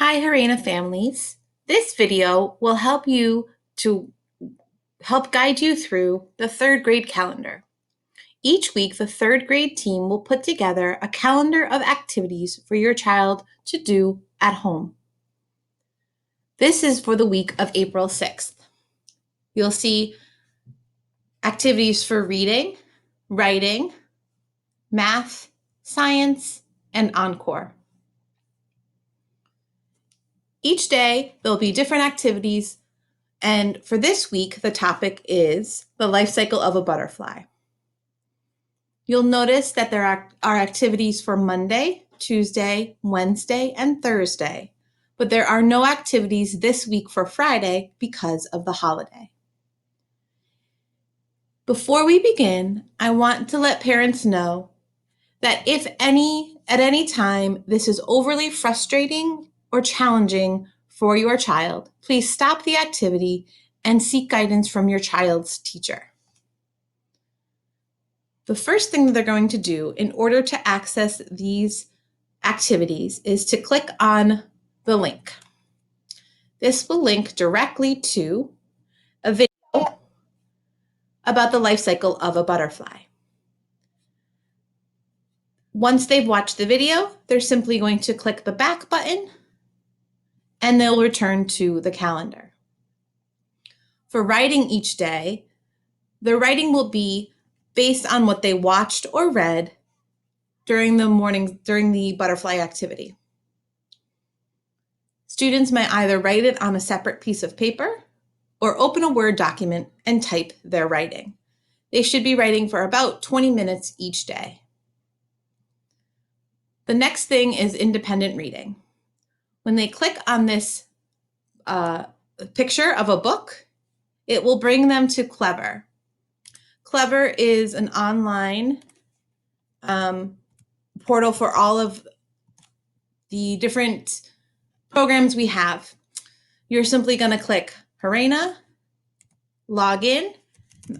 Hi, Harena families. This video will help guide you through the third grade calendar. Each week, the third grade team will put together a calendar of activities for your child to do at home. This is for the week of April 6th. You'll see activities for reading, writing, math, science, and encore. Each day, there'll be different activities, and for this week, the topic is the life cycle of a butterfly. You'll notice that there are activities for Monday, Tuesday, Wednesday, and Thursday, but there are no activities this week for Friday because of the holiday. Before we begin, I want to let parents know that if at any time this is overly frustrating or challenging for your child, please stop the activity and seek guidance from your child's teacher. The first thing that they're going to do in order to access these activities is to click on the link. This will link directly to a video about the life cycle of a butterfly. Once they've watched the video, they're simply going to click the back button and they'll return to the calendar. For writing each day, the writing will be based on what they watched or read during the butterfly activity. Students may either write it on a separate piece of paper or open a Word document and type their writing. They should be writing for about 20 minutes each day. The next thing is independent reading. When they click on this picture of a book, it will bring them to Clever. Clever is an online portal for all of the different programs we have. You're simply going to click Harena, log in.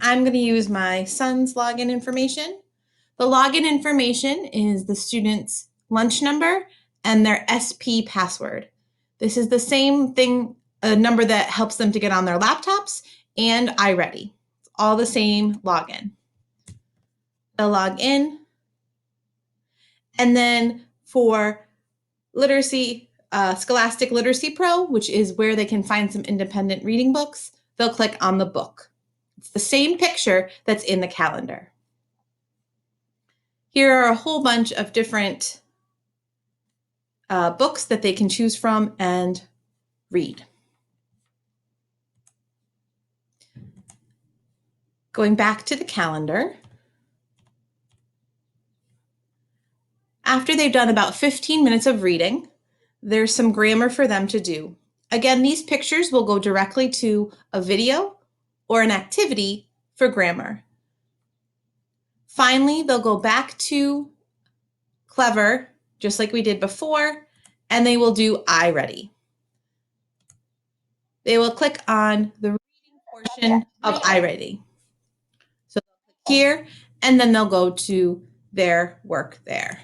I'm going to use my son's login information. The login information is the student's lunch number and their SP password. This is the same thing, a number that helps them to get on their laptops and iReady. It's all the same login. They'll log in. And then for literacy, Scholastic Literacy Pro, which is where they can find some independent reading books, they'll click on the book. It's the same picture that's in the calendar. Here are a whole bunch of different books that they can choose from and read. Going back to the calendar, after they've done about 15 minutes of reading, there's some grammar for them to do. Again, these pictures will go directly to a video or an activity for grammar. Finally, they'll go back to Clever, just like we did before, and they will do iReady. They will click on the reading portion of iReady. So they'll click here, and then they'll go to their work there.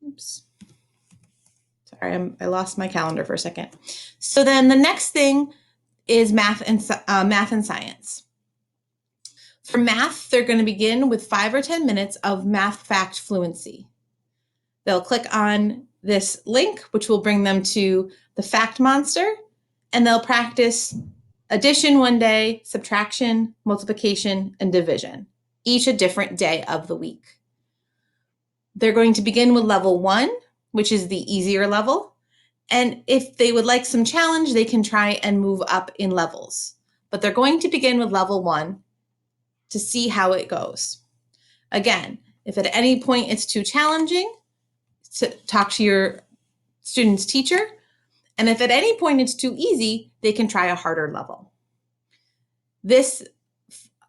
Oops. Sorry, I lost my calendar for a second. So then the next thing is math and science. For math, they're going to begin with 5 or 10 minutes of math fact fluency. They'll click on this link, which will bring them to the fact monster, and they'll practice addition one day, subtraction, multiplication, and division, each a different day of the week. They're going to begin with level 1, which is the easier level. And if they would like some challenge, they can try and move up in levels. But they're going to begin with level 1 to see how it goes. Again, if at any point it's too challenging, talk to your student's teacher. And if at any point it's too easy, they can try a harder level. This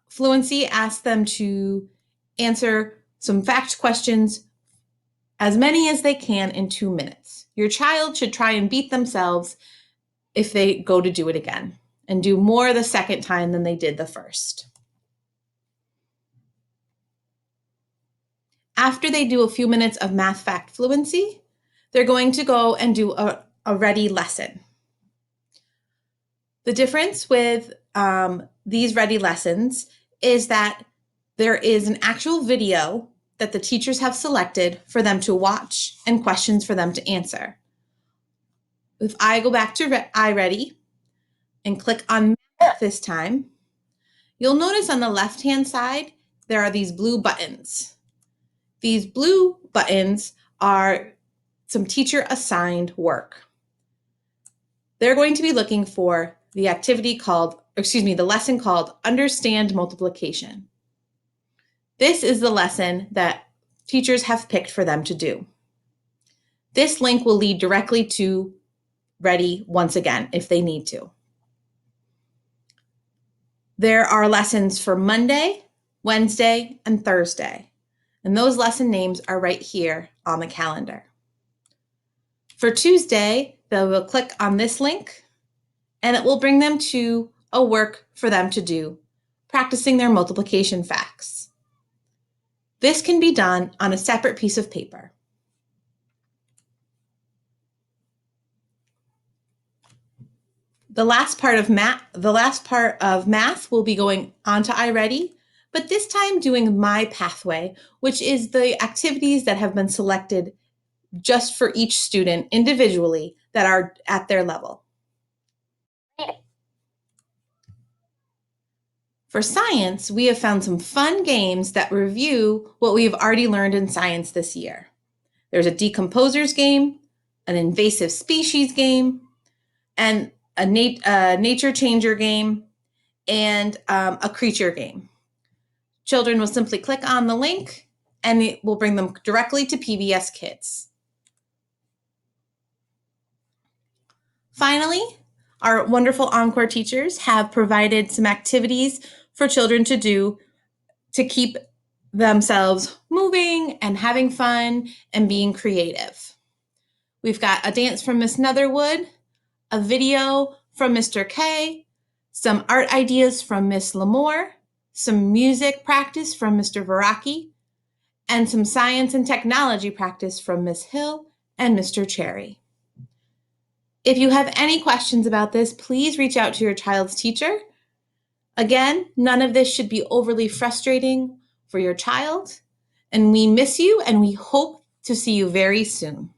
fluency asks them to answer some fact questions, as many as they can in 2 minutes. Your child should try and beat themselves if they go to do it again and do more the second time than they did the first. After they do a few minutes of math fact fluency, they're going to go and do a ready lesson. The difference with these ready lessons is that there is an actual video that the teachers have selected for them to watch and questions for them to answer. If I go back to iReady and click on Math this time, you'll notice on the left-hand side, there are these blue buttons. These blue buttons are some teacher-assigned work. They're going to be looking for the the lesson called Understand Multiplication. This is the lesson that teachers have picked for them to do. This link will lead directly to Ready once again if they need to. There are lessons for Monday, Wednesday, and Thursday, and those lesson names are right here on the calendar. For Tuesday, they will click on this link and it will bring them to a work for them to do, practicing their multiplication facts. This can be done on a separate piece of paper. The last part of math will be going onto iReady, but this time doing My Pathway, which is the activities that have been selected just for each student individually that are at their level. For science, we have found some fun games that review what we have already learned in science this year. There's a decomposers game, an invasive species game, and a nature changer game, and a creature game. Children will simply click on the link and it will bring them directly to PBS Kids. Finally, our wonderful Encore teachers have provided some activities for children to do to keep themselves moving and having fun and being creative. We've got a dance from Miss Netherwood, a video from Mr. K, some art ideas from Miss Lamore, some music practice from Mr. Veraki, and some science and technology practice from Miss Hill and Mr. Cherry. If you have any questions about this, please reach out to your child's teacher. Again, none of this should be overly frustrating for your child, and we miss you and we hope to see you very soon.